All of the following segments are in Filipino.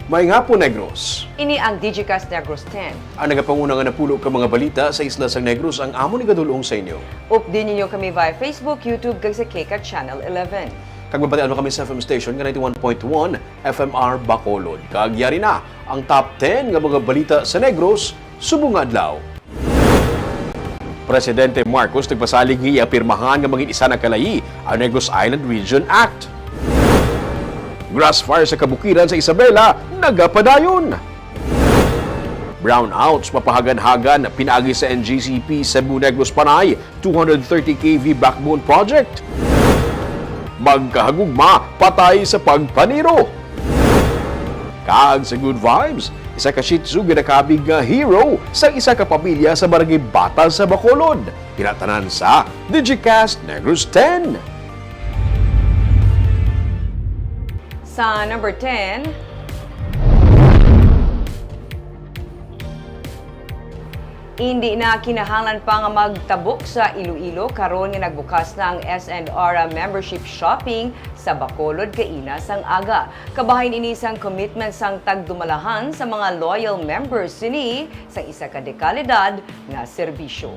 Maayong hapon, Negros. Ini ang Digicast Negros 10. Ang nagapanguna nga napulo ka mga balita sa isla sang Negros ang amo ni gadulong sa inyo. Update ninyo kami via Facebook, YouTube, kag sa KCAT Channel 11. Kag mabatian kami sa FM station nga 91.1 FMR Bacolod. Kag yari na ang top 10 nga mga balita sa Negros subong adlaw. Presidente Marcos nagpasalig nga iapirmahan nga maging isa na kalayi ang Negros Island Region Act. Grass fire sa kabukiran sa Isabela, nagapadayon. Brownouts, mapahagan-hagan, pinagi sa NGCP Cebu Negros Panay, 230 kV backbone project. Magkahagugma, patay sa pagpaniro. Kaag sa Good Vibes, isa ka Shih Tzu ginakabig nga hero sa isa ka pamilya sa barangay Bata sa Bacolod. Pinatanan sa Digicast Negros 10. Sa number 10, hindi na kinahanglan pa nga magtabok sa Iloilo karon nga nagbukas na ang S&R membership shopping sa Bacolod kaina sang aga. Kabahin ini sang commitment sang tagdumalahan sa mga loyal members sini sa isa ka dekalidad nga serbisyo.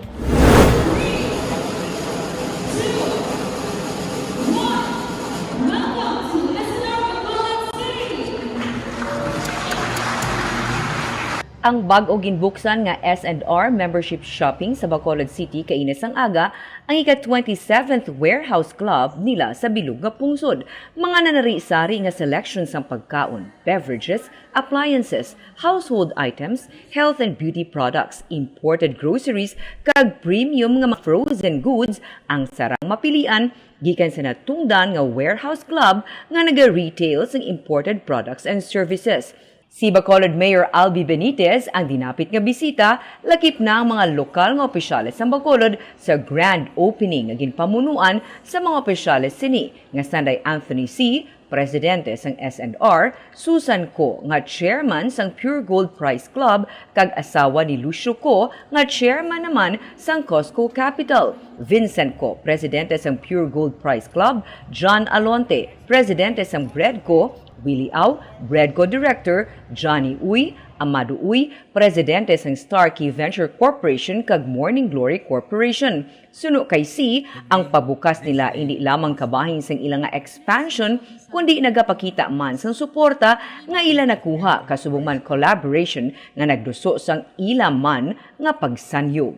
Ang bag-o ginbuksan nga S&R membership shopping sa Bacolod City kaina sang aga ang ika-27th warehouse club nila sa bilog nga pungsod. Mga nanari-sari nga selection sang pagkaon, beverages, appliances, household items, health and beauty products, imported groceries kag premium nga frozen goods ang sarang mapilian gikan sa natungdan nga warehouse club nga naga-retail sang imported products and services. Si Bacolod Mayor Albi Benitez ang dinapit nga bisita, lakip na ang mga lokal nga opisyales sa Bacolod sa grand opening nga ginpamunuan sa mga opisyales sini nga Sanday Anthony C., presidente sang S&R, Susan Ko nga chairman sang Pure Gold Prize Club kag asawa ni Lucio Ko nga chairman naman sang Costco Capital, Vincent Ko, presidente sang Pure Gold Prize Club, John Alonte, presidente sang Breadco, Willie Au, Breadco Director, Johnny Uy, Amado Uy, Presidente sang Starkey Venture Corporation kag Morning Glory Corporation. Suno kay C, ang pabukas nila hindi lamang kabahin sang ilang nga expansion, kundi nagapakita man sang suporta nga ila nakuha kasubong man collaboration nga nagduso sang ila man nga pagsanyog.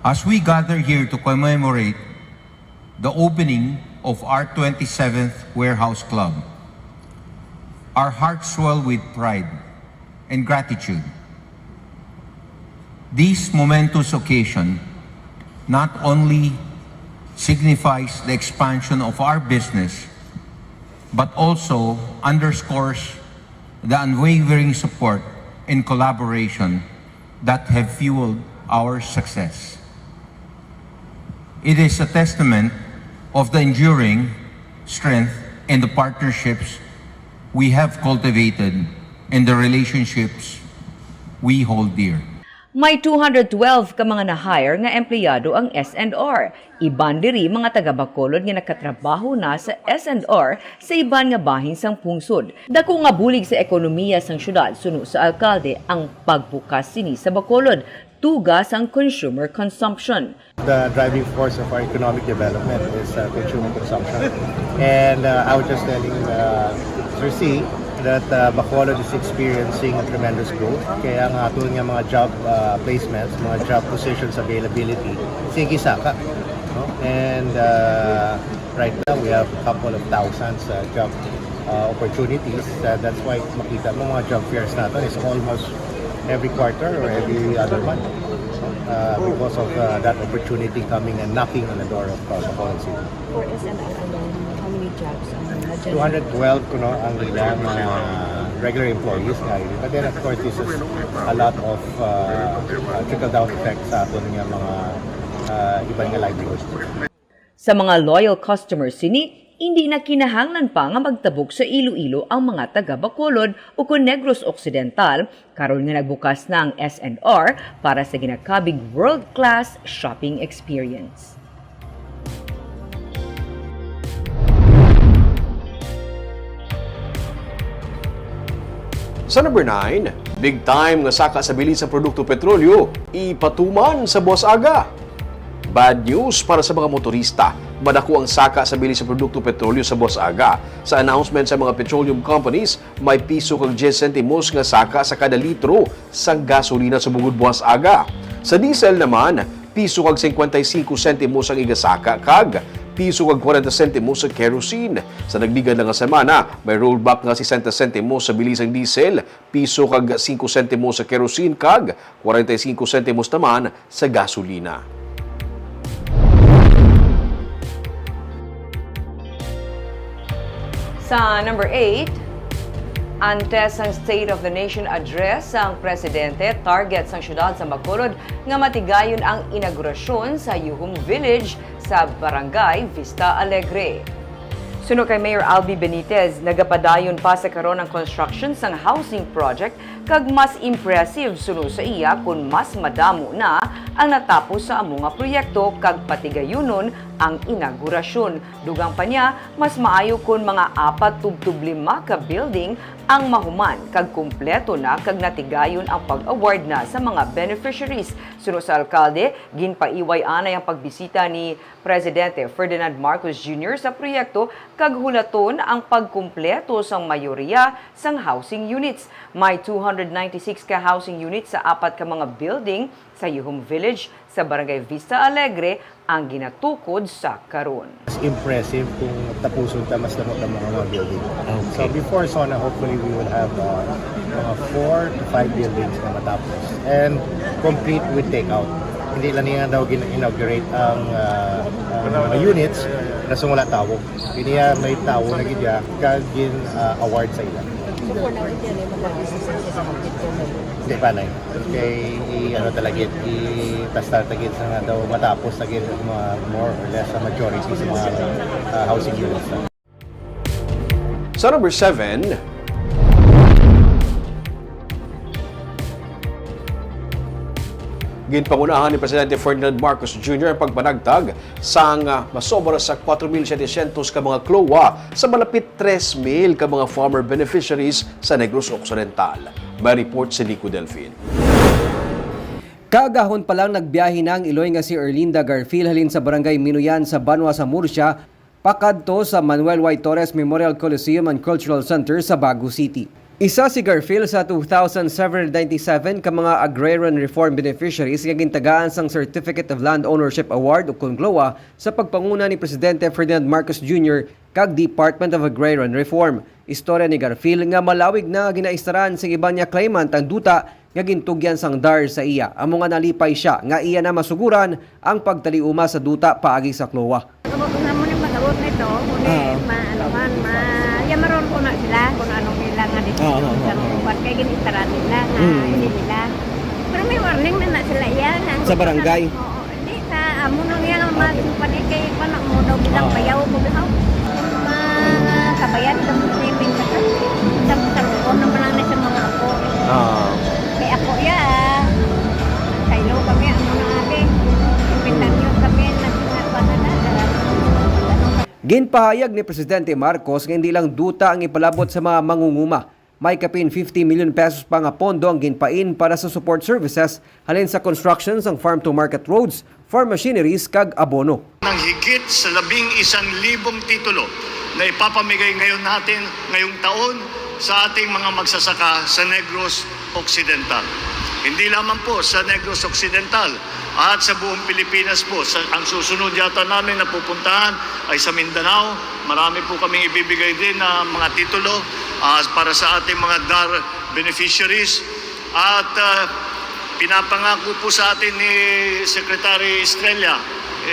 As we gather here to commemorate the opening of our 27th Warehouse Club, our hearts swell with pride and gratitude. This momentous occasion not only signifies the expansion of our business, but also underscores the unwavering support and collaboration that have fueled our success. It is a testament of the enduring strength and the partnerships we have cultivated and the relationships we hold dear. May 212 ka mga na-hire nga empleyado ang S&R. Iban diri mga taga Bacolod nga nakatrabaho na sa S&R sa iban nga bahin sang pungsod. Dako nga bulig sa ekonomiya sang syudad suno sa alkalde ang pagbukas sini sa Bacolod. Tugas ang consumer consumption. The driving force of our economic development is consumer consumption. And I was just telling Sir C that Bacolod is experiencing a tremendous growth. Kaya nga tulad nga mga job placements, mga job positions availability, sige saka. No? And right now we have a couple of thousands job opportunities. That's why makita mo mga job fairs natin is almost every quarter or every other month because of that opportunity coming and knocking on the door of Bacolod City. For SMR alone, how many jobs ang 212 kuno ang ilang regular employees nga. But then of course this is a lot of trickle-down effect sa aton nga mga ibang nga livelihoods. Sa mga loyal customers sini, hindi na kinahanglan pa nga magtabok sa Iloilo ang mga taga Bacolod o Negros Occidental karon nga nagbukas na ang S&R para sa ginakabig world-class shopping experience. Sa number 9, big time nga saka sa bilis sa produkto petrolyo, ipatuman sa Boss Aga. Bad news para sa mga motorista. Madako ang saka sa bilis sa produkto petrolyo sa Boss Aga. Sa announcement sa mga petroleum companies, may piso kag 10 centimos nga saka sa kada litro sa gasolina sa bugod Boss Aga. Sa diesel naman, piso kag 55 centimos ang igasaka kag piso kag 40 centimos sa kerosene. Sa nagbigan na nga semana, may rollback nga 60 centimos sa bilis ng diesel, piso kag 5 centimos sa kerosene kag 45 centimos naman sa gasolina. Sa number 8, antes ang State of the Nation Address ang Presidente, target sa syudad sa Bacolod nga matigayon ang inaugurasyon sa Yuhum Village sa Barangay Vista Alegre. Suno kay Mayor Albi Benitez, nagapadayon pa sa karon ang construction sang housing project kag mas impressive suno sa iya kung mas madamo na ang natapos sa among nga proyekto kag patigayunon ang inaugurasyon. Dugang pa niya, mas maayo kung mga 4-5 ka building ang mahuman kag kumpleto na kag natigayon ang pag-award na sa mga beneficiaries. Suno sa alkalde, ginpaiway anay ang pagbisita ni Presidente Ferdinand Marcos Jr. sa proyekto kag hulaton ang pagkumpleto sang mayoriya sang housing units. May 296 ka housing units sa 4 ka mga building sa Yuhum Village sa Barangay Vista Alegre ang ginatukod sa karon. Impressive kung tapusun ta mas damot ang mga building. So before SONA, hopefully we will have mga 4 to 5 buildings na matapos and complete with takeout. Hindi lang niya daw inaugurate ang mga units na wala tawo. Hindi may tawo na gidya kag award sa ilan. Hindi pa na talaga i-tasta tagit sa nga daw matapos tagit mga more or less majority sa mga housing units. Sa number 7, ginpangunahan ni Presidente Ferdinand Marcos Jr. ang pagpanagtag sang masobra sa 4,700 ka mga klowa sa malapit 3,000 ka mga farmer beneficiaries sa Negros Occidental. May report si Nico Delfin. Kagahon pa lang nagbiyahe na ang Iloy nga si Erlinda Garfield halin sa Barangay Minuyan sa Banwa sa Murcia, pakadto sa Manuel Y. Torres Memorial Coliseum and Cultural Center sa Baguio City. Isa si Garfield sa 2,797 ka mga agrarian reform beneficiaries nga gintagaan sang Certificate of Land Ownership Award o CONGLOA sa pagpanguna ni Presidente Ferdinand Marcos Jr. kag Department of Agrarian Reform. Istorya ni Garfield nga malawig na ginaistaran sa iba niya claimant ang duta nga gintugyan sang DAR sa iya. Amo nga nalipay siya nga iya na masuguran ang pagtaliuma sa duta paagi sa CLOA. Namun yung mag-awag nito, maron ko na sila kung anong nila nga dito sa lugar. Kaya ginitaran nila nga hindi nila. Pero may warning na sila yan. Sa barangay? Oo, hindi sa amo nang yan panikay pa na mo daw bilang bayaw ko bihaw. Mga kabayan sa musipin sa loob naman lang na sa mga ako. Kaya ako kailo kami ang mga abi. Pintan nyo kami nagpapagana. Ginpahayag ni Presidente Marcos nga hindi lang duta ang ipalabot sa mga mangunguma. May kapin 50 million pesos pa nga pondo ang ginpain para sa support services halin sa constructions ng farm-to-market roads, farm machineries kag abono. Nang higit sa 11,000 titulo na ipapamigay ngayon natin ngayong taon sa ating mga magsasaka sa Negros Occidental. Hindi lamang po sa Negros Occidental at sa buong Pilipinas po. Ang susunod yata namin na pupuntahan ay sa Mindanao. Marami po kaming ibibigay din na mga titulo para sa ating mga DAR beneficiaries. At pinapangako po sa atin ni Secretary Estrella,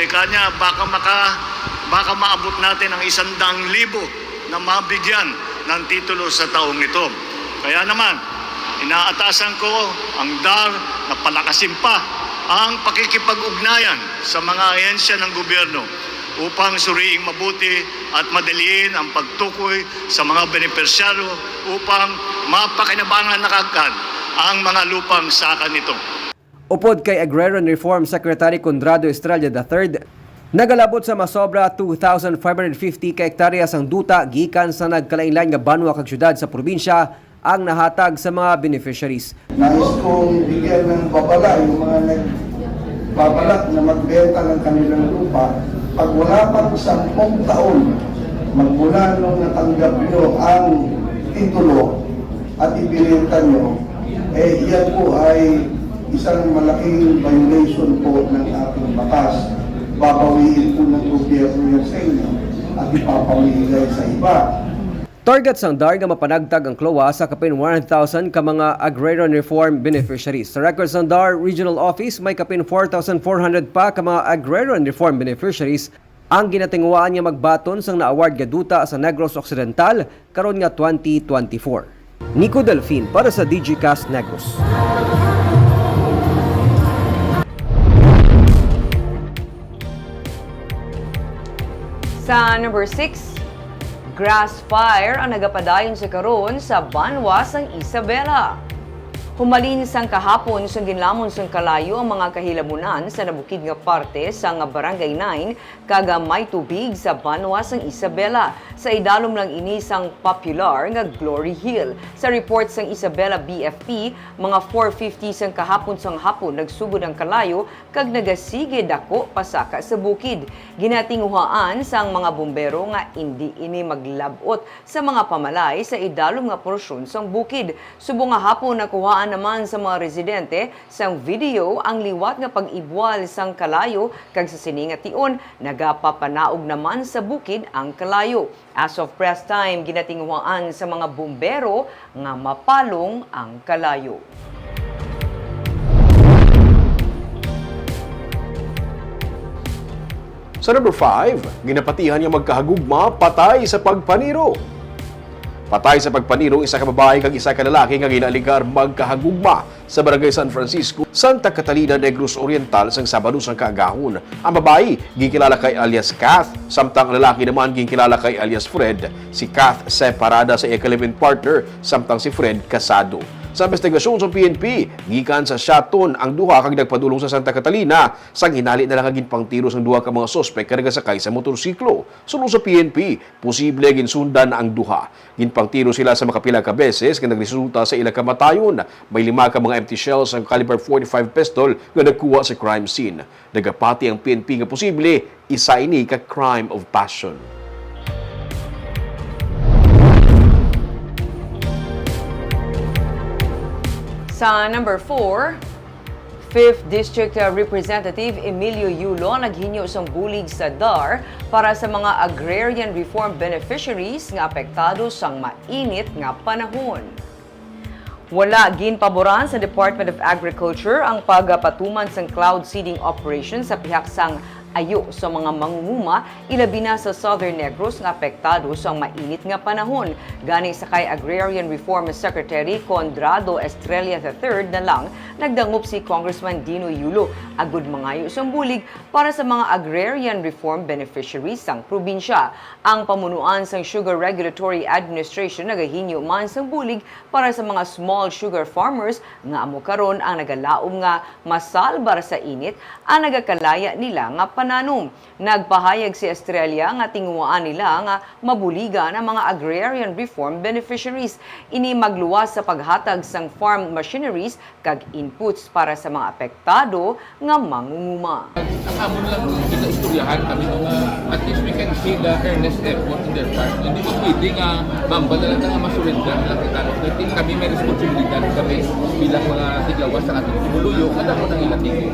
kanya baka maabot natin ang 100,000 na mabigyan ng titulo sa taong ito. Kaya naman, inaatasan ko ang DAR na palakasin pa ang pakikipag-ugnayan sa mga ahensya ng gobyerno upang suriing mabuti at madaliin ang pagtukoy sa mga benepisyaryo upang mapakinabangan na kagad ang mga lupang saka nito. Upod kay Agrarian Reform Secretary Conrado Estrella III, nagalabot sa masobra 2,550 ka hektaryas ang duta gikan sa nagkalainlain nga banwa kag syudad sa probinsya ang nahatag sa mga beneficiaries. Nais kong bigyan ng babala yung mga nagbabalak na magbenta ng kanilang lupa. Pag wala pang 10 taon, magmula nung natanggap nyo ang titulo at ibinenta nyo, yan po ay isang malaking violation po ng ating batas. Babawiin po ng gobyerno yan sa inyo at ipapamigay sa iba. Target sang DAR nga mapanagtag ang CLOA sa kapin 1,000 ka mga agrarian reform beneficiaries. Sa record sang DAR Regional Office, may kapin 4,400 pa ka mga agrarian reform beneficiaries ang ginatinguaan nga magbaton sang na-award nga duta sa Negros Occidental karon nga 2024. Nico Delfin para sa DigiCast Negros. Sa number 6, grass fire ang nagapadayon sa karon sa Banwa sang Isabela. Humalin sang kahapon sang ginlamon sang kalayo ang mga kahilamunan sa nabukid nga parte sa nga Barangay 9 kaga may tubig sa Banwa sang Isabela. Sa idalom lang ini sang popular nga Glory Hill. Sa report sang Isabela BFP, mga 4:50 sang kahapon sang hapon nagsugod ang kalayo kag nagasige dako pasaka sa bukid. Ginatinguhaan sang mga bombero nga hindi ini maglabot sa mga pamalay sa idalom nga porsyon sang bukid. Subong nga hapon nakuhaan naman sa mga residente sang video ang liwat nga pag-ibwal sang kalayo kag sa sini nga tion nagapapanaog naman sa bukid ang kalayo. As of press time, ginatinguhaan sa mga bumbero nga mapalong ang kalayo. Sa number 5, ginapatihan yung magkahagugma patay sa pagpaniro. Patay sa pagpaniro, isa ka babae kag isa ka lalaki nga ginaligar magkahagugma sa Barangay San Francisco, Santa Catalina, Negros Oriental sang Sabado sang kaagahon. Ang babae gikilala kay alias Kath, samtang ang lalaki naman gikilala kay alias Fred. Si Kath separada sa equilibrium partner, samtang si Fred kasado. Sa investigasyon sa PNP, gikan sa Shaton ang duha kag nagpadulong sa Santa Catalina sang hinali na lang pang tiro sang duha ka mga sospek karga sakay sa motorsiklo. Sulong sa PNP, posible ginsundan ang duha. Ginpang tiro sila sa makapila ka beses nga nagresulta sa ila kamatayon. May 5 ka mga empty shells ang caliber .45 pistol nga nagkuha sa crime scene. Nagapati ang PNP nga posible isa ini ka crime of passion. Sa number 4, 5th District Representative Emilio Yulo naghinyo sang bulig sa DAR para sa mga agrarian reform beneficiaries nga apektado sang mainit nga panahon. Wala ginpaboran sa Department of Agriculture ang pagpatuman sang cloud seeding operation sa pihak sang ayo sa mga mangunguma, ilabi na sa Southern Negros nga apektado sa mainit nga panahon. Gani sa kay Agrarian Reform Secretary Condrado Estrella III na lang nagdangup si Congressman Dino Yulo agud mangayo sang bulig para sa mga agrarian reform beneficiaries sang probinsya. Ang pamunuan sang Sugar Regulatory Administration nagahinyo man sang bulig para sa mga small sugar farmers nga amo karon ang nagalaom nga masalbar sa init ang nagakalaya nila nga pananom. Nagpahayag si Estrella nga tinguaan nila nga mabuligan ang mga agrarian reform beneficiaries. Ini magluwas sa paghatag sang farm machineries kag inputs para sa mga apektado nga mangunguma. Ang amon lang kita istoryahan kami nga at least we can see the earnest effort in their part. Hindi mo pwede nga mambala lang nga masurrender lang kita. Dahil kami may responsibilidad kami bilang mga tiglawas sa ating tumuluyo kada mo nang ilating.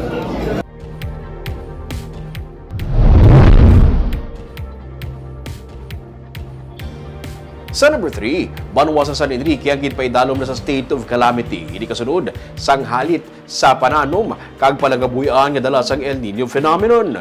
Sa number 3, Banwa sa San Enrique ang ginpaidalom na sa state of calamity. Hindi kasunod sang halit sa pananom kag palagabuyan nga dala sang El Nino phenomenon.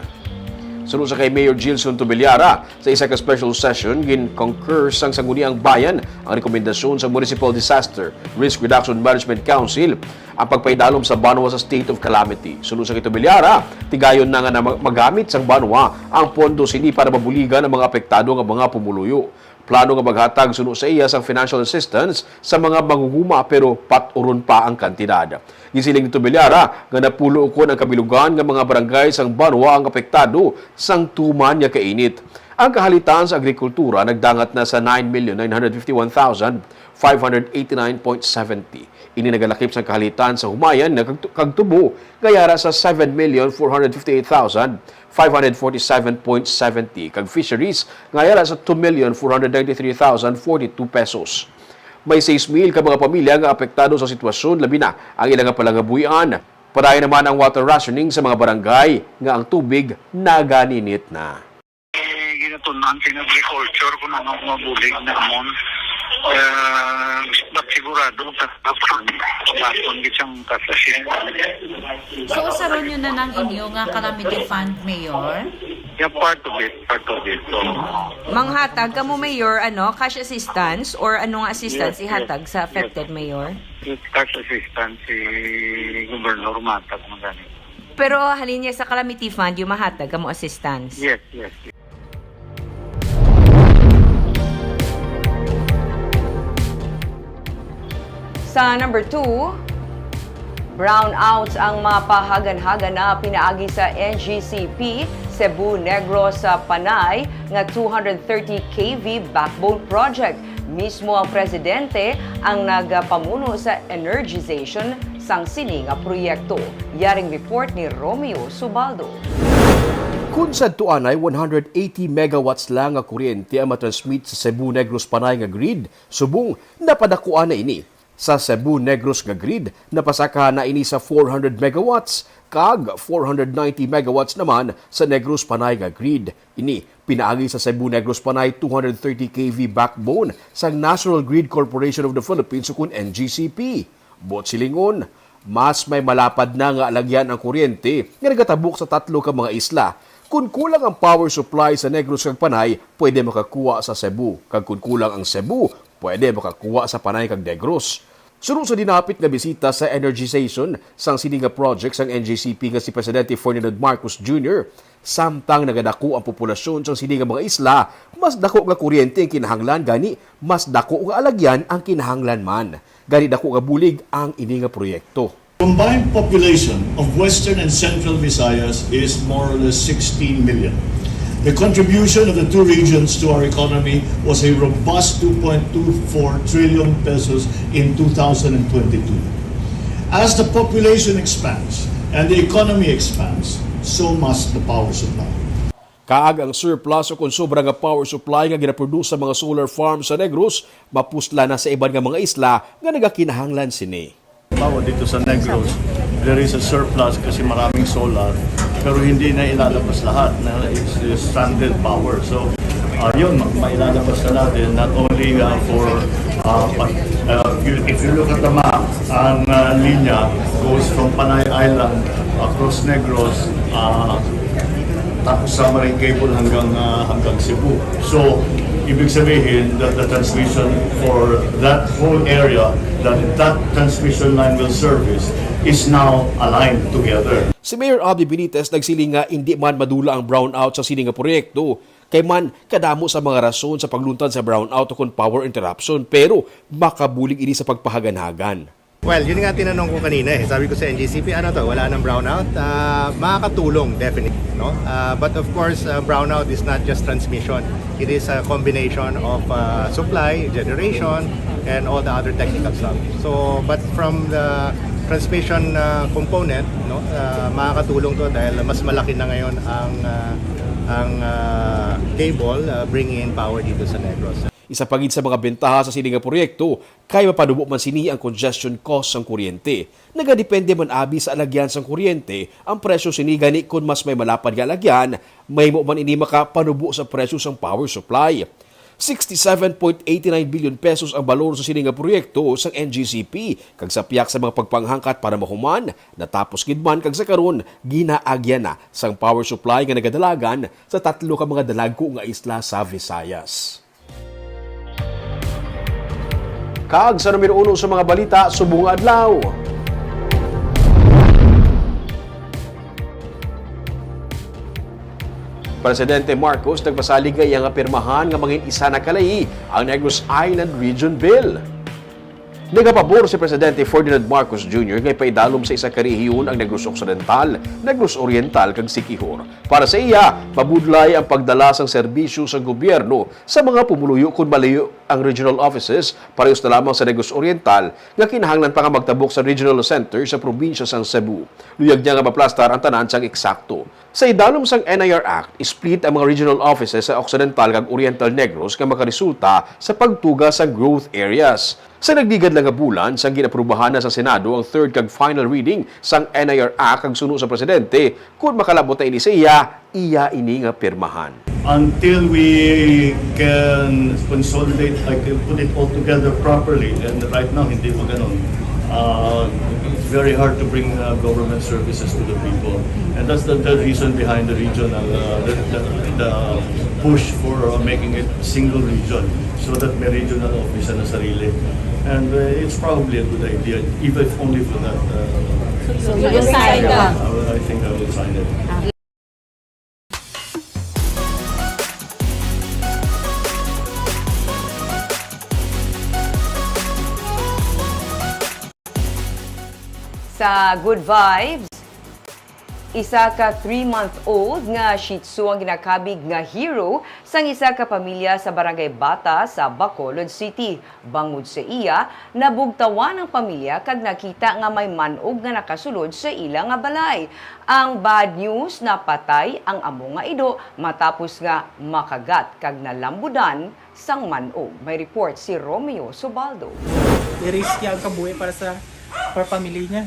Sunod sa kay Mayor Gilson Tobeliara, sa isa ka special session, gin-concur sang Sangguniang Bayan ang rekomendasyon sa Municipal Disaster Risk Reduction Management Council ang pagpaidalom sa Banwa sa state of calamity. Sunod sa kay Tobeliara, tigayon na nga na magamit sang Banwa ang pondo sini para mabuligan ang mga apektado nga mga pumuluyo. Plano nga maghatag suno sa iya sang financial assistance sa mga mangunguma pero paturon pa ang kantidad. Gisiling ni Tobeliara nga napulo ko ng kabilugan nga mga barangay sang Banwa ang apektado sang tuman nga kainit. Ang kahalitan sa agrikultura nagdangat na sa 9,951,589.70. Ini nagalakip sa kahalitan sa humayan na kagtubo gayara sa 7,458,547.70 kag fisheries gayara sa 2,493,042 pesos. May 6,000 ka mga pamilya nga apektado sa sitwasyon labi na ang ilang palangabuyan. Padayon naman ang water rationing sa mga barangay nga ang tubig naganinit na. Ginatunan sa agriculture kung anong mabulig namon. Ba't sigurado kapag isang kasasin. So, usaron nyo na ng inyo nga calamity fund, Mayor? Yeah, part of it. So, Manghatag ka mo, Mayor, cash assistance or anong assistance ihatag sa affected, Mayor? cash assistance si Governor Matag mo ganit. Pero halin niya sa calamity fund, yung mahatag ka mo assistance. Yes. Sa number 2, brownouts ang mapahagan-hagan na pinaagi sa NGCP Cebu Negros sa Panay nga 230 kV backbone project. Mismo ang presidente ang nagapamuno sa energization sang sini nga proyekto. Yaring report ni Romeo Subaldo. Kung sa tuan ay 180 megawatts lang nga kuryente ang matransmit sa Cebu Negros Panay nga grid, subong napadakuan na ini. Sa Cebu Negros nga grid, napasaka na ini sa 400 megawatts, kag 490 megawatts naman sa Negros Panay nga grid. Ini pinaagi sa Cebu Negros Panay 230 kV backbone sa National Grid Corporation of the Philippines sukun NGCP. Bot silingon, mas may malapad na nga alagyan ang kuryente nga nagatabok sa 3 ka mga isla. Kung kulang ang power supply sa Negros kag Panay, pwede makakuha sa Cebu. Kag kung kulang ang Cebu, pwede makakuha sa Panay kag Negros. Sunod sa dinapit nga bisita sa energization sang sininga project sang NGCP nga si Presidente Ferdinand Marcos Jr., samtang nagadako ang populasyon sang sininga mga isla, mas dako nga kuryente ang kinahanglan gani, mas dako nga alagyan ang kinahanglan man. Gani dako nga bulig ang ini nga proyekto. Combined population of Western and Central Visayas is more or less 16 million. The contribution of the two regions to our economy was a robust 2.24 trillion pesos in 2022. As the population expands and the economy expands, so must the power supply. Kaag ang surplus o kung sobra nga power supply nga ginaproduce sa mga solar farms sa Negros, mapusla na sa iban nga mga isla nga nagakinahanglan sini. Dito sa Negros, there is a surplus kasi maraming solar, pero hindi na ilalabas lahat na is stranded power. So, yun, mailalabas na natin not only for, if you look at the map, ang linya goes from Panay Island across Negros, tapos submarine cable hanggang Cebu. So, ibig sabihin that the transmission for that whole area that transmission line will service is now aligned together. Si Mayor Abby Benitez nagsiling nga hindi man madula ang brownout sa sining nga proyekto, kay man kadamo sa mga rason sa pagluntad sa brownout o kung power interruption, pero makabulig ini sa pagpahagan-hagan. Well, yun nga tinanong ko kanina Sabi ko sa NGCP, wala nang brownout? Makakatulong, definitely. No? But of course, brownout is not just transmission. It is a combination of supply, generation, and all the other technical stuff. So, but from the transmission component, makakatulong to dahil mas malaki na ngayon ang cable bringing in power dito sa Negros. Isa pagid sa mga bentaha sa sining nga proyekto, kay mapadubo man sini ang congestion cost sang kuryente. Nagadepende man abi sa alagyan sang kuryente, ang presyo sini gani kun mas may malapad nga alagyan, may mo man ini makapanubo sa presyo sang power supply. 67.89 billion pesos ang balor sa sining nga proyekto sang NGCP kag sapyak sa mga pagpanghangkat para mahuman, natapos gid man kag sa karon ginaagyan na sang power supply nga nagadalagan sa 3 ka mga dalagko nga isla sa Visayas. Kaag sa numero 1 sa mga balita, subong adlaw. Presidente Marcos nagpasalig nga apirmahan nga mangin isa na kalay ang Negros Island Region Bill. Nagapabor si Presidente Ferdinand Marcos Jr. ngay paidalom sa isa ka rehiyon ang Negros Occidental, Negros Oriental kag Siquijor. Para sa iya, mabudlay ang pagdala sang serbisyo sa gobyerno sa mga pumuluyo kung malayo ang regional offices parehas na lamang sa Negros Oriental nga kinahanglan pa nga magtabok sa regional center sa probinsya sang Cebu. Luyag niya nga maplastar ang tanan sang eksakto. Sa idalom sang NIR Act, split ang mga regional offices sa Occidental kag Oriental Negros nga makaresulta sa pagtuga sa growth areas. Sa nagdigad lang nga bulan, sang ginaprubahan na sa Senado ang third kag final reading sang NIR Act kag suno sa Presidente, kung makalabot na ini sa iya ini nga pirmahan. Until we can consolidate, I can put it all together properly, and right now hindi pa ganun. It's very hard to bring government services to the people, and that's the reason behind the regional, the push for making it single region, so that may regional office na sarili. And it's probably a good idea, even if only for that. So you will sign that? I think I will sign it. Sa Good Vibes, isa ka 3-month-old nga Shih Tzu ang ginakabig nga hero sang isa ka pamilya sa Barangay Bata sa Bacolod City. Bangod sa iya, nabugtawan ang pamilya kag nakita nga may manog nga nakasulod sa ila nga balay. Ang bad news, napatay ang amo nga ido matapos nga makagat kag nalambudan sang manog. May report si Romeo Subaldo. I-risk ang kabuhi para pamilya niya.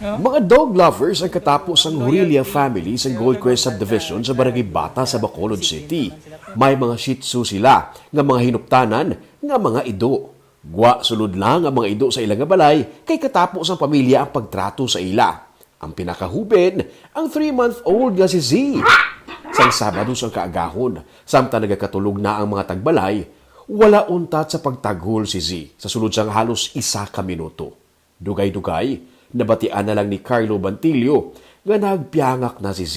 Mga dog lovers ang katapos ang Hurilia family sa Gold Crest Subdivision sa Barangay Bata sa Bacolod City. May mga Shih Tzu sila nga mga hinuptanan nga mga ido. Gwa sulod lang ang mga ido sa ilang balay kay katapos ang pamilya ang pagtrato sa ila. Ang pinakahuben, ang 3-month-old nga si Z. Sang Sabado sa kaagahon, samtang nagakatulog na ang mga tagbalay, wala untat sa pagtaghol si Z sa sulod sang halos 1 minuto. Dugay-dugay, nabatian na lang ni Carlo Bantilio nga nagpiyangak na si Z.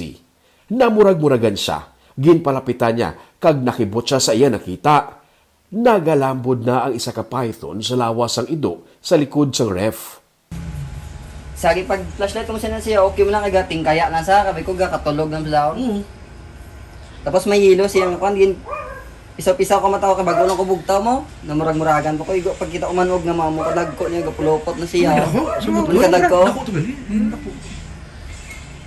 Namurag-muragan siya, ginpalapitan niya, kag nakibot siya sa iya nakita. Nagalambod na ang isa ka python sa lawas ang ido sa likod sang ref. Sagi pag flashlight mo siya, okay mo lang kagating kaya lang sa kabi ko katulog ng blaon. Tapos may yelo siya ng kwan, pisaw-pisaw ko mataw ka bago nang kubugtaw mo, namurag-muragan po ko igo pagkita umanog nga mamo kadagko niya gapulopot na siya. Kadagko.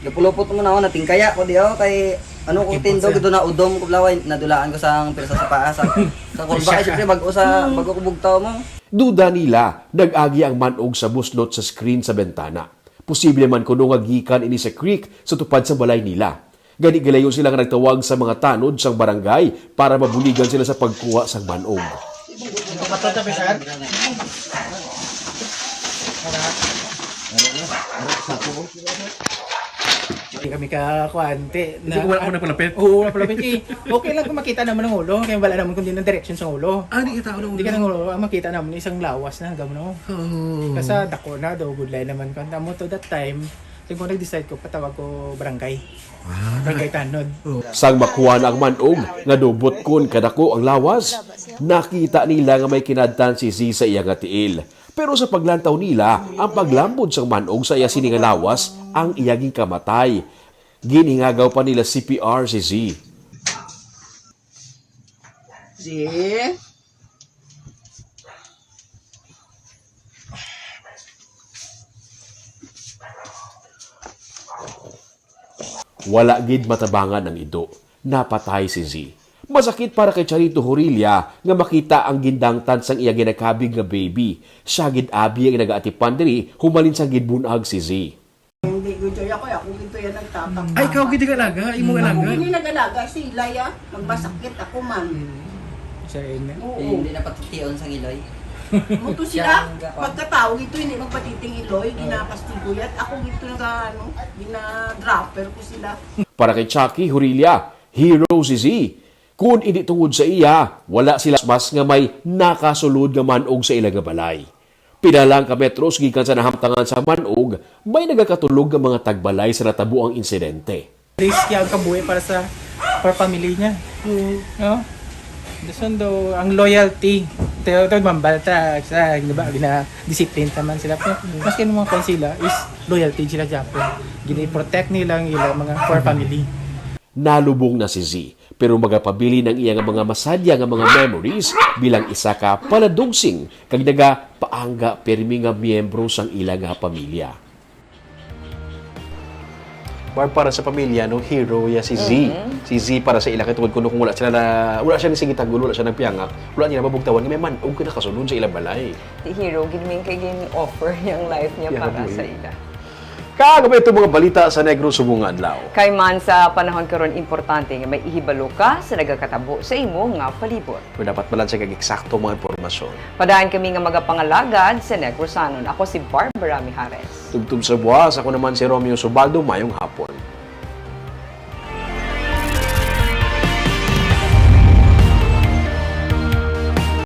Gapulopot mo na ako natingkaya ko diyo kay ano ko tindog do na udom ko blaway nadulaan ko sa pirsa sa paa sa kulba syempre bago kubugtaw mo. Duda nila, nag-agi ang manog sa busnot sa screen sa bentana. Posible man kuno nga gikan ini sa creek sa tupad sa balay nila. Gani-galayo sila nga nagtawag sa mga tanod sang barangay para mabuligan sila sa pagkuha sang manog. Hindi kami kakuante. Hindi ko wala napalapit? Oo, napalapit. Okay lang kung makita naman ng ulo. Kaya wala naman kung di ng direction sa ulo. Hindi kita ulo. Hindi ka ng ulo. Makita naman isang lawas na. Gano'n. Kasi dako na daw. Good line naman. Kanta mo to that time. Kung nag-decide ko, patawag ko barangay. Barangay Tanod. Sang makuha na ang manog, nga dubot kon kadako ang lawas, nakita nila nga may kinadtan si Z sa iyang tiil. Pero sa paglantaw nila, ang paglambod sang manog sa iya sining lawas ang iyaging kamatay. Giningagaw pa nila CPR si Z. Z? Wala gid matabangan ang ido. Napatay si Z. Masakit para kay Charito Hurilia nga makita ang gindangtan sang iya ginakabig nga baby. Siya gid abi ang nagaatipan diri humalin sang gidbunag si Z. Hindi ko joy ako gito yan nagtatang. Ay, ikaw gid alaga, imo alaga. Ako gini nag-alaga sila ya, magmasakit ako man. Siya Hindi na patitiyon sang iloy. Muto sila, pagkatawag ito, hindi magpatiting iloy, ginapastiguyan. Ako gito gina-dropper ko sila. Para kay Chucky Hurilia, hero si Z. Kung hindi tungod sa iya, wala sila mas nga may nakasulod nga manog sa ilang balay. Pinalang ka metros gikan sa nahamtangan sa manog, may nagakatulog nga mga tagbalay sa natabo ang insidente. Risk ang kabuhi para pamilya niya. Dasundo, ang loyalty. Ito mambalta sa, di ba, discipline naman sila. Maski nung mga sila is loyalty sila Japon. Gini-protect nila ang ilang mga core family. Nalubong na si Z, pero magapabili ng iyang mga masadya nga mga memories bilang isa ka paladungsing kag naga paangga permi nga miyembro sang ilang nga pamilya. Para sa pamilya, no, hero ya si Z. Si Z para sa ilang katungod kuno kung wala siya ni sige tagulo, wala siya nagpiyangak, wala niya mabugtawan nga may manog ka nakasunod sa ilang balay. Si Hero, ginming kay offer niyang life niya para sa ila. Kagabay ito mga balita sa Negros Subungan Adlaw. Kay man sa panahon karon importante nga may ihibalo ka sa nagakatabo sa imo nga palibot. Kung dapat balanse kag eksakto mga impormasyon. Padaan kami nga magapangalagad sa Negrosanon. Ako si Barbara Mijares. Tugtog sa buwas, ako naman si Romeo Subaldo, mayong hapon.